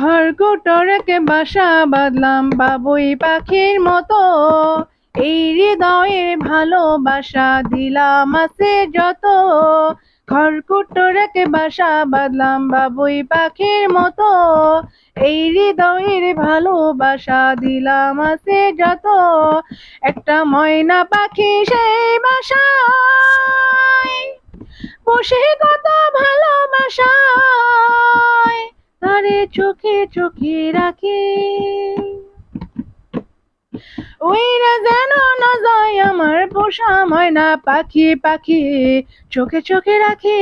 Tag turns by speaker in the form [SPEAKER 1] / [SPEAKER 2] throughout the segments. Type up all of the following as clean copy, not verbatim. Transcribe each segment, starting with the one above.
[SPEAKER 1] খড়কুটোরকে বাসা বাঁধলাম বাবুই পাখির মতো, এই হৃদয়ের ভালোবাসা দিলাম আছে যত। খড়কুটোরকে বাসা বাঁধলাম বাবুই পাখির মতো, এই হৃদয়ের ভালোবাসা দিলাম আছে যত। একটা ময়না পাখি সেই বাসায় বসে কত ভালোবাসায়, তারে চোখে চোখে রাখি, উইরা যেন না যায় আমার পোষা ময়না পাখি। পাখি চোখে চোখে রাখি,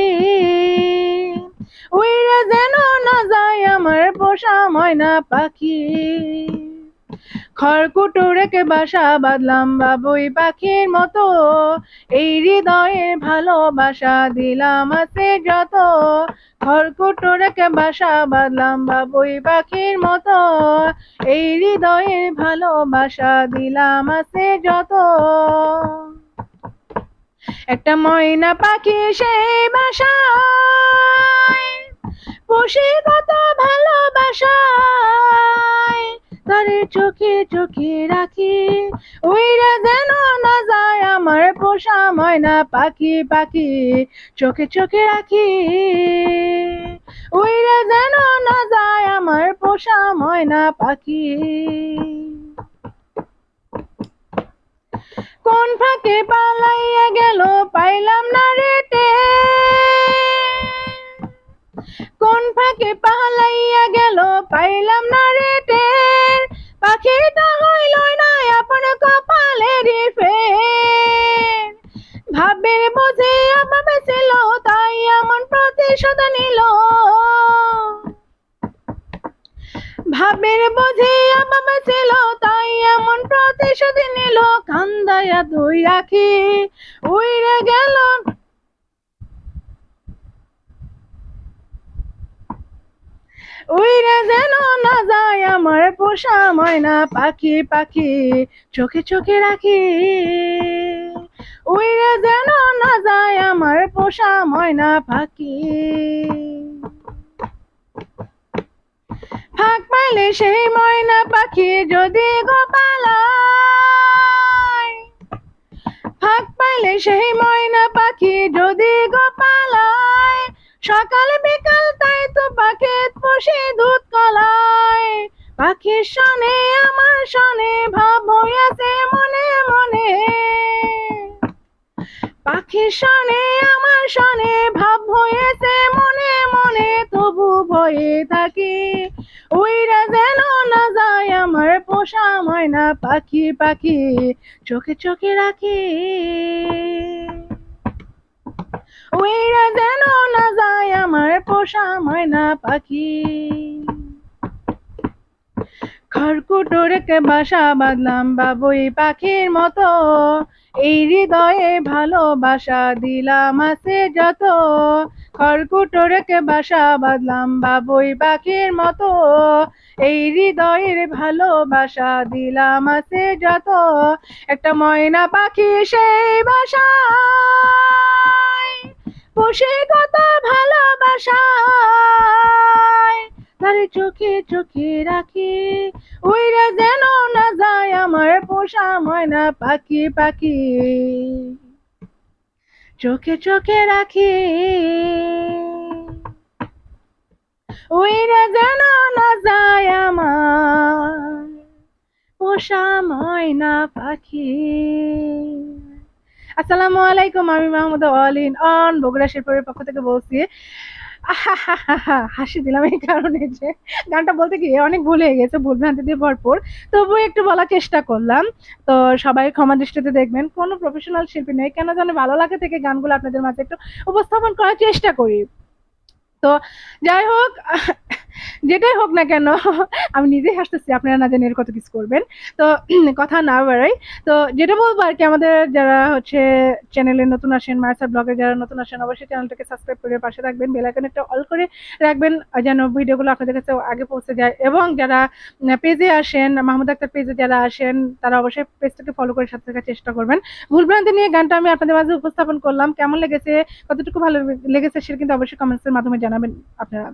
[SPEAKER 1] উইরা যেন না যায় আমার পোষা ময়না পাখি। খড়কুটোরকে বাসা বাঁধলাম বাবুই পাখির মতো, এই হৃদয়ের ভালোবাসা দিলাম আছে যত। খড়কুটোরকে বাসা বাঁধলাম বাবুই পাখির মতো, এই হৃদয়ের ভালোবাসা দিলাম আছে যত। একটা ময়না পাখি সেই বাসায় বসে কত ভালোবাসায়, তারে চোখে চোখে রাখি, উইরা যেন না যায় আমার পোষা ময়না পাখি। পাখি চোখে চোখে রাখি, উইরা যেন না যায় আমার পোষা ময়না পাখি। কোন ফাঁকে পালাইয়া গেল পাইলাম না রে টের, কোন ফাঁকে পালাইয়া গেল পাইলাম না রে টের, পাখিটা হইল না আপন কপালেরই ফের। ভাবের বোঝে অভাবে ছিল তাই এমন প্রতিশোধ নিল, ভাবের বোঝে অভাবে ছিল তাই এমন প্রতিশোধ নিল। কান্দায়া দুই আখি উইরে গেল, উইরে যেন না যায় আমার পোষা ময়না পাখি। পাখি চোখে চোখে রাখি, উইরে যেন না যায় আমার পোষা ময়না পাখি। ফাঁক পাইলে সেই ময়না পাখি যদি গোপালায়, ফাঁক পাইলে সেই ময়না পাখি যদি গোপালায়, সকাল বিকাল তাই তো পাখি বসে দুধ কলায়। পাখির সনে আমার সনে ভাব হইয়াছে মনে মনে, পাখির সনে আমার সনে ভাব হয়েছে মনে মনে, তবু ভয়ে থাকি, উইরা যেন না যায় আমার পোষা ময়না পাখি। পাখি চোখে চোখে রাখি, উইরা যেন না যায় আমার পোষা ময়না পাখি। খড়কুটোরকে বাসা বাঁধলাম বাবুই পাখির মতো, এই হৃদয়ে ভালোবাসা দিলাম আছে যত। খড়কুটোরকে বাসা বাঁধলাম বাবুই পাখির মতো, এই হৃদয়ের ভালোবাসা দিলাম আছে যত। একটা ময়না পাখি সেই বাসায় বসে কত ভালোবাসায়, তারে চোখে চোখে রাখি, উইরা যেন না যায় আমার পোষা ময়না পাখি। পাখি চোখে চোখে রাখি, উইরা যেন না যায় আমার পোষা ময়না পাখি। আসসালামু আলাইকুম, আমি মাহমুদা অলিন অন বগুড়া শেরপুরের পক্ষ থেকে বলছি। হাসি দিলাম এই কারণে যে গানটা বলতে গিয়ে অনেক ভুল হয়ে গেছে, ভুল ভ্রান্তি দিয়ে ভরপুর, তবুও একটু বলার চেষ্টা করলাম। তো সবাই ক্ষমা দৃষ্টিতে দেখবেন, কোনো প্রফেশনাল শিল্পী নেই, কেন জানে ভালো লাগে থেকে গানগুলো আপনাদের মাঝে একটু উপস্থাপন করার চেষ্টা করি। তো যাই হোক, যেটাই হোক না কেন, আমি নিজেই হাসতেছি, আপনারা না জানি এর কত কিছু করবেন। তো কথা না বাড়াই, তো যেটা বলবো আর কি, আমাদের যারা হচ্ছে চ্যানেলে নতুন আসেন, মায়াসার ব্লগে যারা নতুন আসেন, অবশ্যই চ্যানেলটাকে সাবস্ক্রাইব করে পাশে থাকবেন, বেল আইকনটা অল করে রাখবেন যেন ভিডিওগুলো আপনাদের কাছে আগে পৌঁছে যায়। এবং যারা পেজে আসেন, মাহমুদ আক্তার পেজে যারা আসেন, তারা অবশ্যই পেজটাকে ফলো করে সাথে থাকার চেষ্টা করবেন। ভুলভ্রান্তি নিয়ে গানটা আমি আপনাদের মাঝে উপস্থাপন করলাম, কেমন লেগেছে, কতটুকু ভালো লেগেছে সেটা কিন্তু অবশ্যই কমেন্টসের মাধ্যমে জানাবেন আপনারা।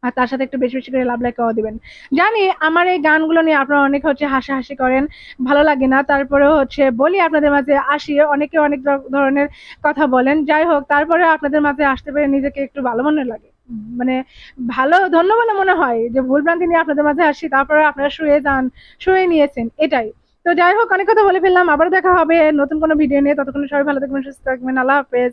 [SPEAKER 1] আর তার সাথে একটু বেশি বেশি করে লাভ লাইকও দিবেন। জানি আমার এই গানগুলো নিয়ে আপনারা অনেক হাসাহাসি করেন, ভালো লাগে না। তারপরেও বলি আপনাদের মাঝে আসি। অনেকে অনেক ধরনের কথা বলেন। যাই হোক, তারপরেও আপনাদের মাঝে আসতে পেরে নিজেকে একটু ভালো মনে লাগে। মানে ভালো ধন্য বলে মনে হয় যে ভুলভ্রান্তি নিয়ে আপনাদের মাঝে আসি, তারপরে আপনারা শুয়ে যান, শুয়ে নিয়েছেন, এটাই। তো যাই হোক, অনেক কথা বলে ফেললাম। আবারও দেখা হবে নতুন কোনো ভিডিও নিয়ে। ততক্ষণে সবাই ভালো থাকবেন, সুস্থ থাকবেন। আল্লাহ হাফেজ।